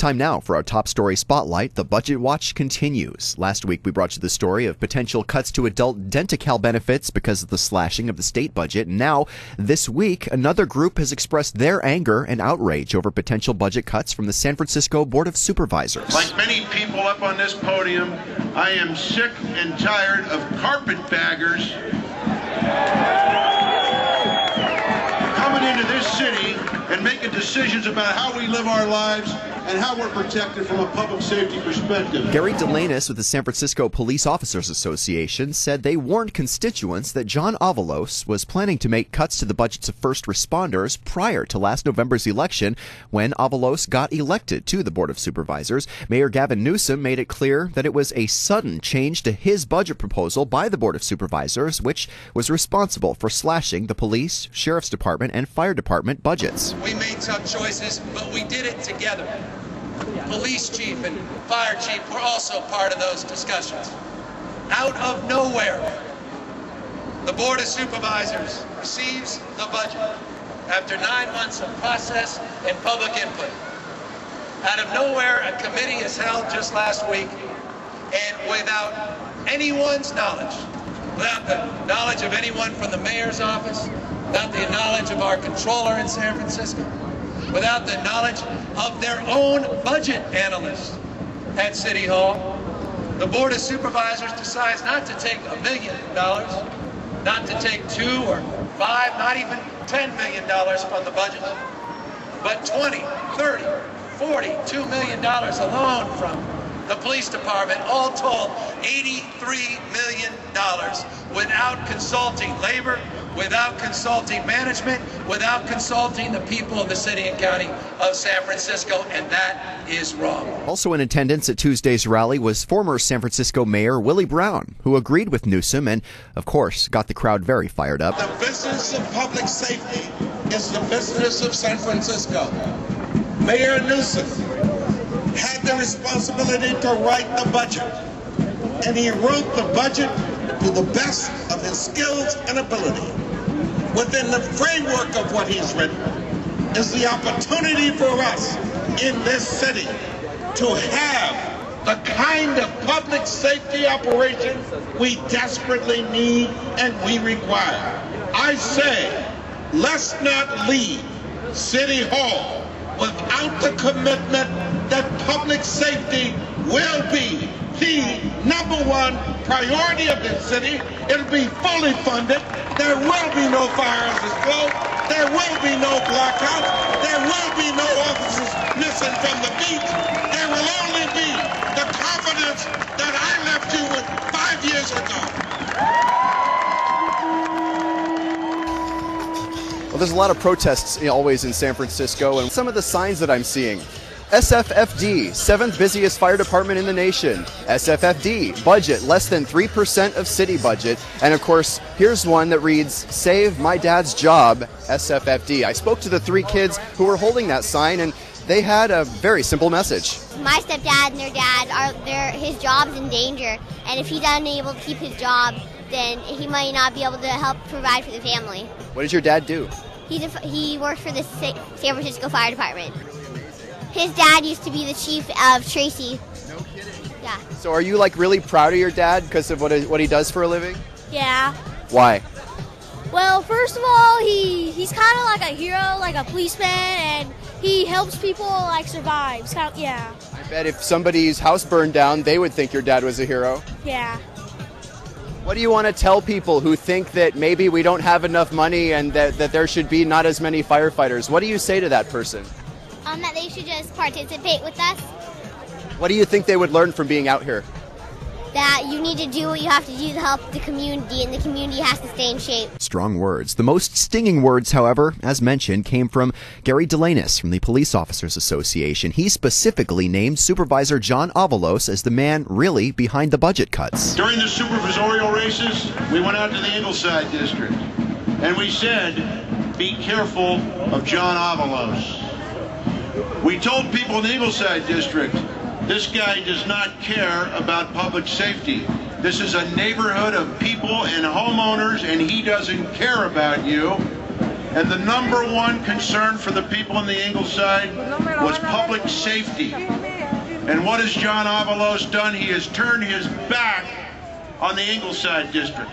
Time now for our top story spotlight. The Budget Watch continues. Last week we brought you the story of potential cuts to adult Denti-Cal benefits because of the slashing of the state budget. And now, this week, another group has expressed their anger and outrage over potential budget cuts from the San Francisco Board of Supervisors. Like many people up on this podium, I am sick and tired of carpetbaggers coming into this city and making decisions about how we live our lives and how we're protected from a public safety perspective. Gary Delanis with the San Francisco Police Officers Association said they warned constituents that John Avalos was planning to make cuts to the budgets of first responders prior to last November's election when Avalos got elected to the Board of Supervisors. Mayor Gavin Newsom made it clear that it was a sudden change to his budget proposal by the Board of Supervisors, which was responsible for slashing the police, sheriff's department, and fire department budgets. We made tough choices, but we did it together. Police chief and fire chief were also part of those discussions. Out of nowhere, the Board of Supervisors receives the budget after 9 months of process and public input. Out of nowhere, a committee is held just last week, and without anyone's knowledge, without the knowledge of anyone from the mayor's office, without the knowledge of our controller in San Francisco, without the knowledge of their own budget analysts at City Hall, the Board of Supervisors decides not to take $1 million, not to take $2 or $5, not even $10 million from the budget, but $20, $30, $40, $2 million alone from the police department, all told $83 million without consulting labor, without consulting management, without consulting the people of the city and county of San Francisco, and that is wrong. Also in attendance at Tuesday's rally was former San Francisco Mayor Willie Brown, who agreed with Newsom and, of course, got the crowd very fired up. The business of public safety is the business of San Francisco. Mayor Newsom had the responsibility to write the budget, and he wrote the budget to the best of his skills and ability. Within the framework of what he's written is the opportunity for us in this city to have the kind of public safety operation we desperately need and we require. I say, let's not leave City Hall without the commitment that public safety will be the #1 priority of this city. It'll be fully funded. There will be no fire as flow. There will be no blackouts. There will be no officers missing from the beach. There will only be the confidence that I left you with 5 years ago. Well, there's a lot of protests always in San Francisco, and some of the signs that I'm seeing. SFFD, 7th busiest fire department in the nation. SFFD, budget less than 3% of city budget. And of course, here's one that reads, Save my dad's job, SFFD. I spoke to the 3 kids who were holding that sign, and they had a very simple message. My stepdad and their dad, his job's in danger, and if he's unable to keep his job, then he might not be able to help provide for the family. What does your dad do? He works for the San Francisco Fire Department. His dad used to be the chief of Tracy. No kidding. Yeah. So are you like really proud of your dad because of what he does for a living? Yeah. Why? Well, first of all, he's kind of like a hero, like a policeman, and he helps people like survive. It's kind of, yeah. I bet if somebody's house burned down, they would think your dad was a hero. Yeah. What do you want to tell people who think that maybe we don't have enough money and that there should be not as many firefighters? What do you say to that person? That they should just participate with us. What do you think they would learn from being out here? That you need to do what you have to do to help the community, and the community has to stay in shape. Strong words. The most stinging words, however, as mentioned, came from Gary Delanis from the Police Officers Association. He specifically named Supervisor John Avalos as the man really behind the budget cuts. During the supervisorial races, we went out to the Ingleside district, and we said, be careful of John Avalos. We told people in the Ingleside district, this guy does not care about public safety. This is a neighborhood of people and homeowners, and he doesn't care about you. And the #1 concern for the people in the Ingleside was public safety. And what has John Avalos done? He has turned his back on the Ingleside district.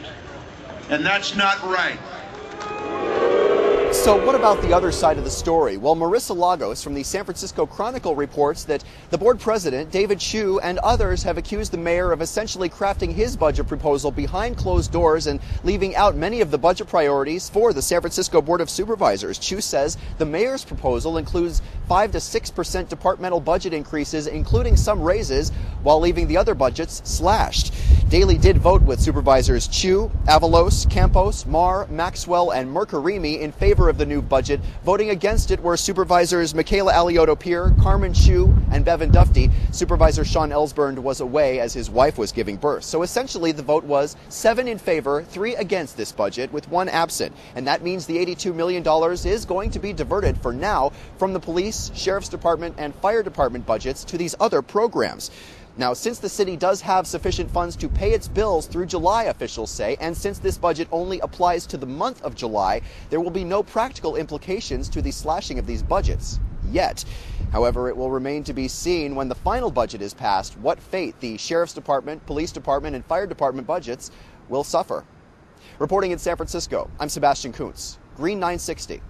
And that's not right. So what about the other side of the story? Well, Marissa Lagos from the San Francisco Chronicle reports that the board president, David Chu, and others have accused the mayor of essentially crafting his budget proposal behind closed doors and leaving out many of the budget priorities for the San Francisco Board of Supervisors. Chu says the mayor's proposal includes 5 to 6% departmental budget increases, including some raises, while leaving the other budgets slashed. Daley did vote with Supervisors Chu, Avalos, Campos, Marr, Maxwell, and Mercarimi in favor of the new budget. Voting against it were Supervisors Michaela Alioto-Pierre, Carmen Chu, and Bevan Dufty. Supervisor Sean Ellsbernd was away as his wife was giving birth. So essentially the vote was 7 in favor, 3 against this budget, with 1 absent. And that means the $82 million is going to be diverted for now from the police, sheriff's department, and fire department budgets to these other programs. Now, since the city does have sufficient funds to pay its bills through July, officials say, and since this budget only applies to the month of July, there will be no practical implications to the slashing of these budgets yet. However, it will remain to be seen when the final budget is passed what fate the sheriff's department, police department, and fire department budgets will suffer. Reporting in San Francisco, I'm Sebastian Kunz, Green 960.